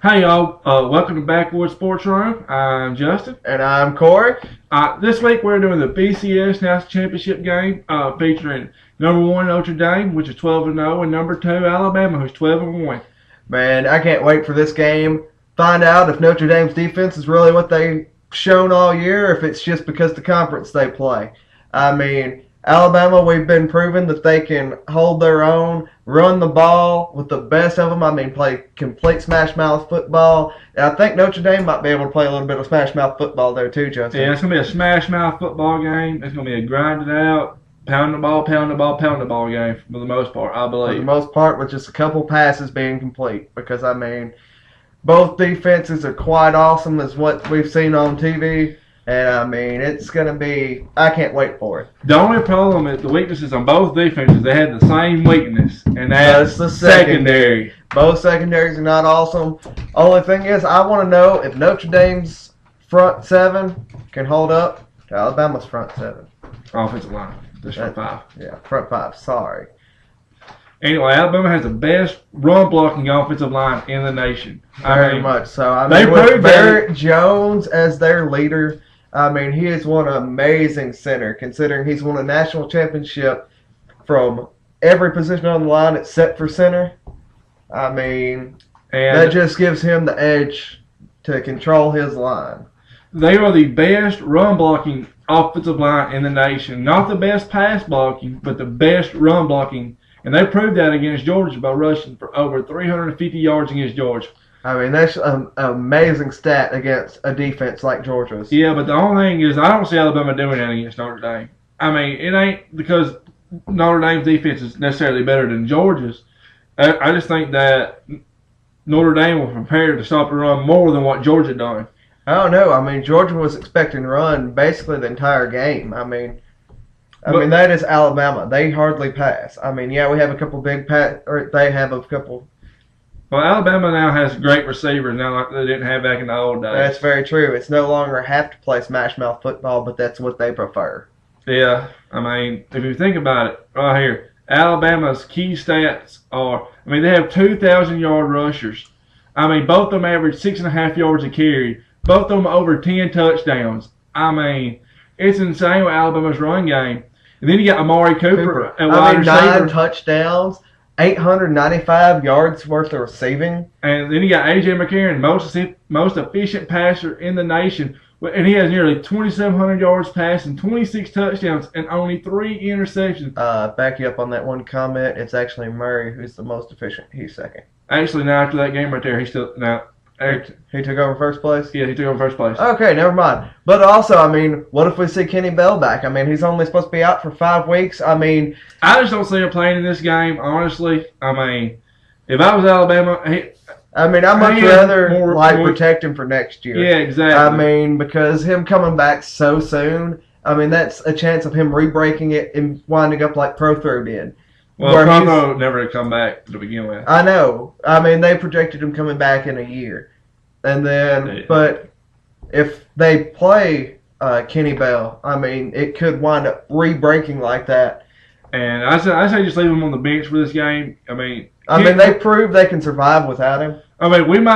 Hey y'all, welcome to Backwoods Sports Room. I'm Justin. And I'm Corey. This week we're doing the BCS National Championship game featuring number 1 Notre Dame, which is 12-0, and number 2 Alabama, who's 12-1. Man, I can't wait for this game. Find out if Notre Dame's defense is really what they've shown all year, or if it's just because the conference they play. I mean, Alabama, we've been proven that they can hold their own, run the ball with the best of them. I mean, play complete smash mouth football. And I think Notre Dame might be able to play a little bit of smash mouth football there too, Justin. Yeah, it's going to be a smash mouth football game. It's going to be a grinded out, pound the ball game for the most part, I believe. For the most part, with just a couple passes being complete. Because, I mean, both defenses are quite awesome as what we've seen on TV. And, I mean, it's going to be – I can't wait for it. The only problem is the weaknesses on both defenses. They had the same weakness, and that's the secondary. Both secondaries are not awesome. Only thing is, I want to know if Notre Dame's front seven can hold up to Alabama's front seven. Offensive line. Just front five. Yeah, front five. Sorry. Anyway, Alabama has the best run-blocking offensive line in the nation. Very much so. I they mean, with proved Barrett Jones as their leader, I mean, he has won an amazing center, considering he's won a national championship from every position on the line except for center. I mean, that just gives him the edge to control his line. They are the best run-blocking offensive line in the nation. Not the best pass blocking, but the best run-blocking. And they proved that against Georgia by rushing for over 350 yards against Georgia. I mean, that's an amazing stat against a defense like Georgia's. Yeah, but the only thing is I don't see Alabama doing that against Notre Dame. I mean, it ain't because Notre Dame's defense is necessarily better than Georgia's. I just think that Notre Dame will prepare to stop the run more than what Georgia done. I don't know. I mean, Georgia was expecting to run basically the entire game. I mean, that is Alabama. They hardly pass. I mean, yeah, we have a couple big or they have a couple. Well, Alabama now has great receivers now like they didn't have back in the old days. That's very true. It's no longer have to play smash mouth football, but that's what they prefer. Yeah, I mean, if you think about it, right here, Alabama's key stats are, I mean, they have 2,000-yard rushers. I mean, both of them average 6.5 yards a carry. Both of them over 10 touchdowns. I mean, it's insane with Alabama's run game. And then you got Amari Cooper at wide receiver. 9 touchdowns. 895 yards worth of receiving. And then you got A.J. McCarron, most efficient passer in the nation. And he has nearly 2,700 yards passing, 26 touchdowns, and only 3 interceptions. Back you up on that one comment. It's actually Murray who's the most efficient. He's second. Actually, now after that game right there, he's still now. He took over first place? Yeah, he took over first place. Okay, never mind. But also, I mean, what if we see Kenny Bell back? I mean, he's only supposed to be out for 5 weeks. I mean, I just don't see him playing in this game, honestly. I mean, if I was Alabama, I'd much rather protect him for next year. Yeah, exactly. I mean, because him coming back so soon, I mean, that's a chance of him re-breaking it and winding up like Prothro did. Well, Prothro never to come back to begin with. I know. I mean, they projected him coming back in a year. And then, but if they play Kenny Bell, I mean, it could wind up re-breaking like that. And I say just leave him on the bench for this game. I mean, they proved they can survive without him. I mean,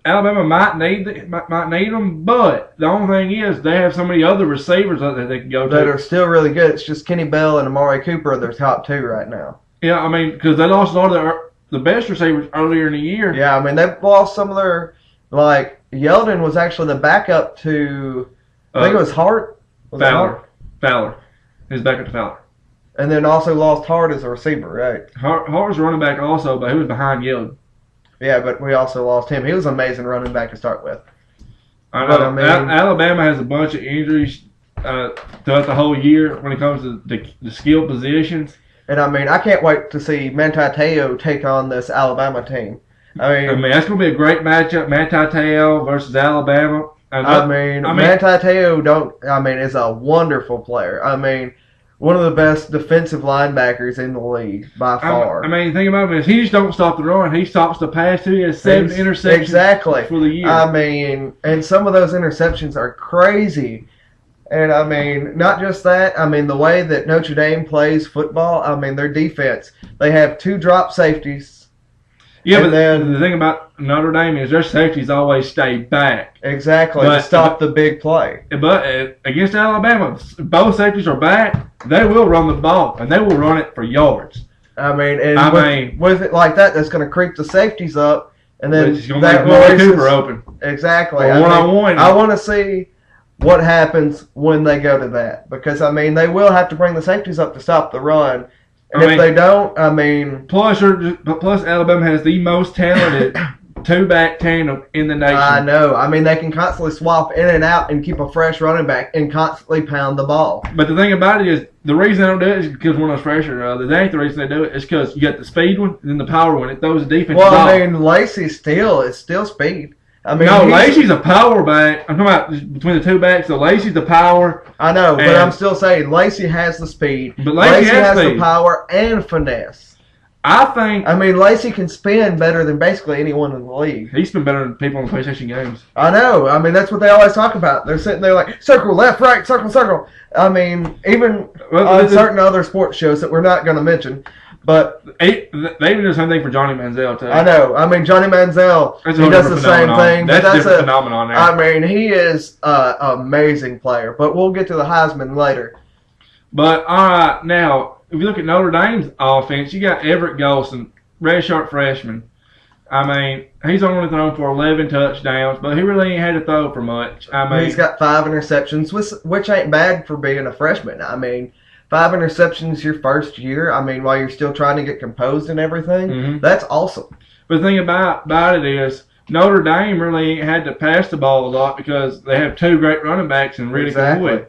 Alabama might need him, but the only thing is they have so many other receivers that they can go to that are still really good. It's just Kenny Bell and Amari Cooper are their top 2 right now. Yeah, I mean, because they lost a lot of the best receivers earlier in the year. Yeah, I mean, they've lost some of their, like, Yeldon was actually the backup to, I think it was Hart. Fowler. His backup to Fowler. And then also lost Hart as a receiver, right? Hart was running back also, but he was behind Yeldon. Yeah, but we also lost him. He was an amazing running back to start with. I know. But, Alabama has a bunch of injuries throughout the whole year when it comes to the skill positions. And, I mean, I can't wait to see Manti Te'o take on this Alabama team. I mean, that's going to be a great matchup, Manti Te'o versus Alabama. Manti Te'o is a wonderful player. I mean, one of the best defensive linebackers in the league by far. I mean, think about it. He just don't stop the run. He stops the pass, too. He has 7 interceptions for the year. I mean, and some of those interceptions are crazy. And, I mean, not just that. I mean, the way that Notre Dame plays football, I mean, their defense, they have 2 drop safeties. Yeah, and but then the thing about Notre Dame is their safeties always stay back. exactly But- to stop the big play. But against Alabama, both safeties are back. They will run the ball, and they will run it for yards. I mean, with it like that, that's going to creep the safeties up, and then It's going to that make Maury releases- Cooper open. Exactly. Or one-on-one. I want to see what happens when they go to that, because I mean they will have to bring the safeties up to stop the run, and I if mean- they don't, I mean, Plus Alabama has the most talented two-back tandem in the nation. I know. I mean they can constantly swap in and out and keep a fresh running back and constantly pound the ball. But the thing about it is, the reason they don't do it is because one of those freshmen or other. That ain't the reason they do it. It's because you got the speed one and then the power one. It throws the defense Well, off. I mean Lacey is still speed. I mean, No, he's- Lacey's a power back. I'm talking about between the two backs. So Lacey's the power. I know, but and- I'm still saying Lacey has the speed. But Lacey has the speed. power and finesse. I think I mean, Lacey can spin better than basically anyone in the league. he's been better than people in the PlayStation games. I know. I mean, that's what they always talk about. They're sitting there like, circle, left, right, circle, circle. I mean, even Well, on certain other sports shows that we're not going to mention. But They even do the same thing for Johnny Manziel too. I know. I mean, Johnny Manziel, That's a he whole does the different same phenomenon. thing. That's but a different phenomenon there. I mean, he is an amazing player. But we'll get to the Heisman later. But all right, now if you look at Notre Dame's offense, you got Everett Golson, redshirt freshman. I mean, he's only thrown for 11 touchdowns, but he really ain't had to throw for much. I mean, He's got 5 interceptions, which ain't bad for being a freshman. I mean, 5 interceptions your first year. I mean, while you're still trying to get composed and everything, Mhm. that's awesome. but the thing about it is Notre Dame really ain't had to pass the ball a lot because they have two great running backs in Riddick and Exactly. Wood.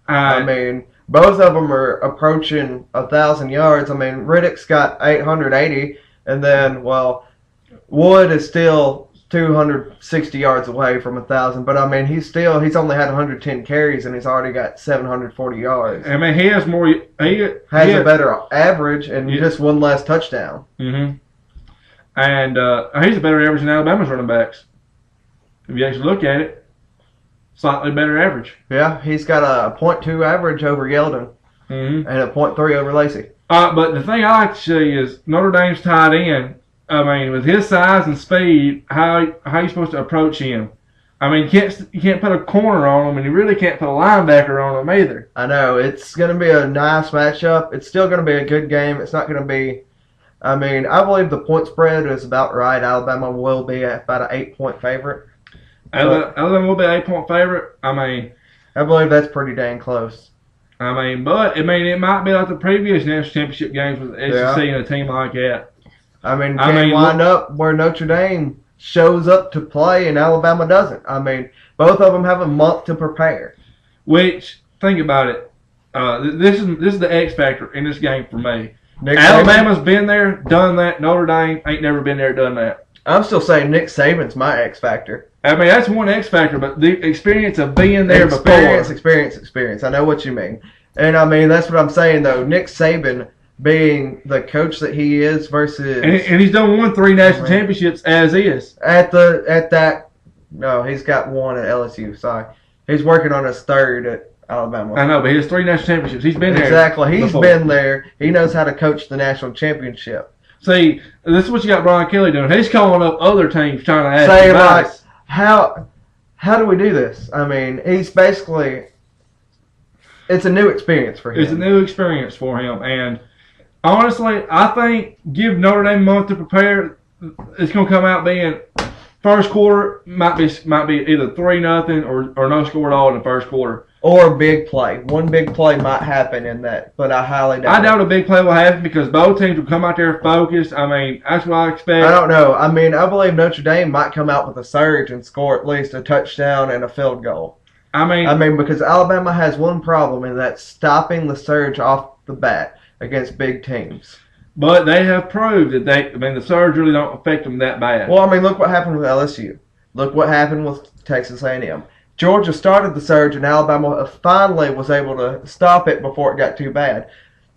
I mean, both of them are approaching 1,000 yards. I mean, Riddick's got 880, and then, well, Wood is still 260 yards away from 1,000. But I mean, he's only had 110 carries, and he's already got 740 yards. I mean, he has more. He Has a better average and Yeah. just one less touchdown. Mm-hmm. And he's a better average than Alabama's running backs. If you actually look at it, slightly better average. Yeah, he's got a .2 average over Yeldon Mm-hmm. and a .3 over Lacey. But the thing I like to see is Notre Dame's tight end. I mean, with his size and speed, how you supposed to approach him? I mean, you can't put a corner on him, and you really can't put a linebacker on him either. I know. It's going to be a nice matchup. It's still going to be a good game. It's not going to be... I mean, I believe the point spread is about right. Alabama will be about an 8-point favorite. Alabama will be an 8-point favorite. I mean, I believe that's pretty dang close. But it might be like the previous national championship games with the SEC and a team like that. I mean, can wind up where Notre Dame shows up to play and Alabama doesn't. I mean, both of them have a month to prepare. Which, think about it. This is the X factor in this game for me. Nick Alabama's Saban, been there, done that. Notre Dame ain't never been there, done that. I'm still saying Nick Saban's my X factor. I mean, that's one X factor, but the experience of being there Experience. I know what you mean. And I mean, that's what I'm saying, though. Nick Saban being the coach that he is versus... And he's won 3 national championships as is. No, he's got one at LSU, sorry. He's working on his third at Alabama. I know, but he has 3 national championships. He's been there. Exactly. He's before. been there. He knows how to coach the national championship. See, this is what you got Brian Kelly doing. He's calling up other teams trying to ask Saying, like, advice. how do we do this? I mean, he's basically... It's a new experience for him. It's a new experience for him. And honestly, I think give Notre Dame a month to prepare. It's going to come out being first quarter might be either 3-0 or no score at all in the first quarter. Or a big play. One big play might happen in that, but I highly doubt I doubt a big play will happen because both teams will come out there focused. I mean, that's what I expect. I don't know. I mean, I believe Notre Dame might come out with a surge and score at least a touchdown and a field goal. I mean, because Alabama has one problem, and that's stopping the surge off the bat against big teams. but they have proved that the surge really don't affect them that bad. Well, I mean, look what happened with LSU. Look what happened with Texas A&M. Georgia started the surge, and Alabama finally was able to stop it before it got too bad.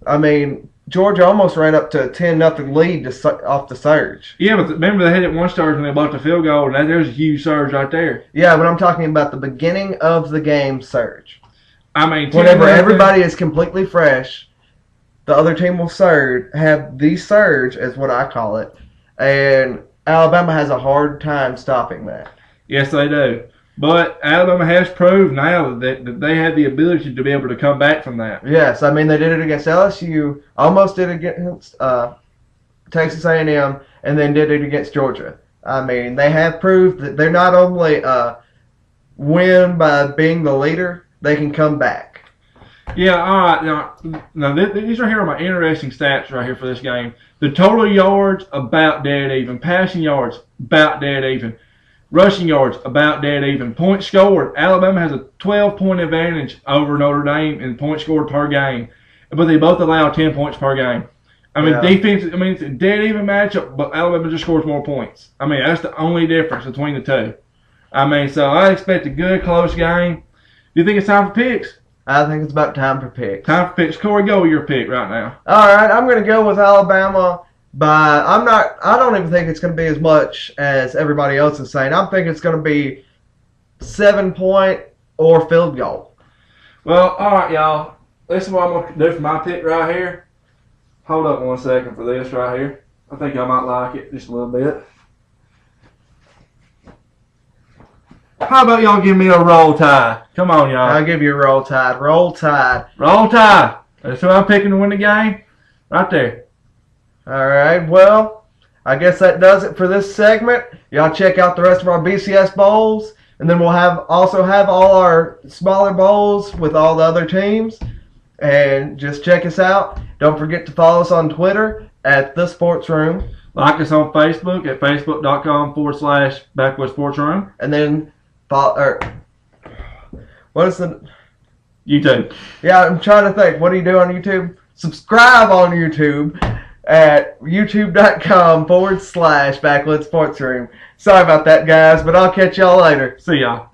I mean, Georgia almost ran up to a 10-0 lead off the surge. Yeah, but remember they hit it one surge when they blocked the field goal, and there's a huge surge right there. Yeah, but I'm talking about the beginning of the game surge. I mean, Whenever everybody is completely fresh, the other team will have the surge, is what I call it, and Alabama has a hard time stopping that. Yes, they do. But Alabama has proved now that they have the ability to be able to come back from that. Yes, I mean they did it against LSU, almost did it against Texas A&M, and then did it against Georgia. I mean they have proved that they're not only win by being the leader, they can come back. Yeah, all right. Now these are here are my interesting stats right here for this game. The total yards about dead even. Passing yards about dead even. Rushing yards about dead even. Points scored. Alabama has a 12-point advantage over Notre Dame in points scored per game, but they both allow 10 points per game. I mean, defense. I mean, it's a dead even matchup, but Alabama just scores more points. I mean, that's the only difference between the two. I mean, so I expect a good, close game. Do you think it's time for picks? I think it's about time for picks. Time for picks. Corey, go with your pick right now. All right, I'm going to go with Alabama. But I don't even think it's going to be as much as everybody else is saying. I'm thinking it's going to be 7-point or field goal. Well, all right, y'all. This is what I'm going to do for my pick right here. Hold up 1 second for this right here. I think y'all might like it just a little bit. How about y'all give me a roll tide? Come on, y'all. I'll give you a roll tide. Roll tide. Roll tide. That's who I'm picking to win the game. Right there. All right, well, I guess that does it for this segment. Y'all check out the rest of our BCS bowls, and then we'll also have all our smaller bowls with all the other teams. And just check us out. Don't forget to follow us on Twitter at The Sports Room. Like us on Facebook at facebook.com/Backwoods Sports Room. And then what is the YouTube? Yeah, I'm trying to think. What do you do on YouTube? Subscribe on YouTube at youtube.com/Backwoods Sports Room. Sorry about that, guys, but I'll catch y'all later. See y'all.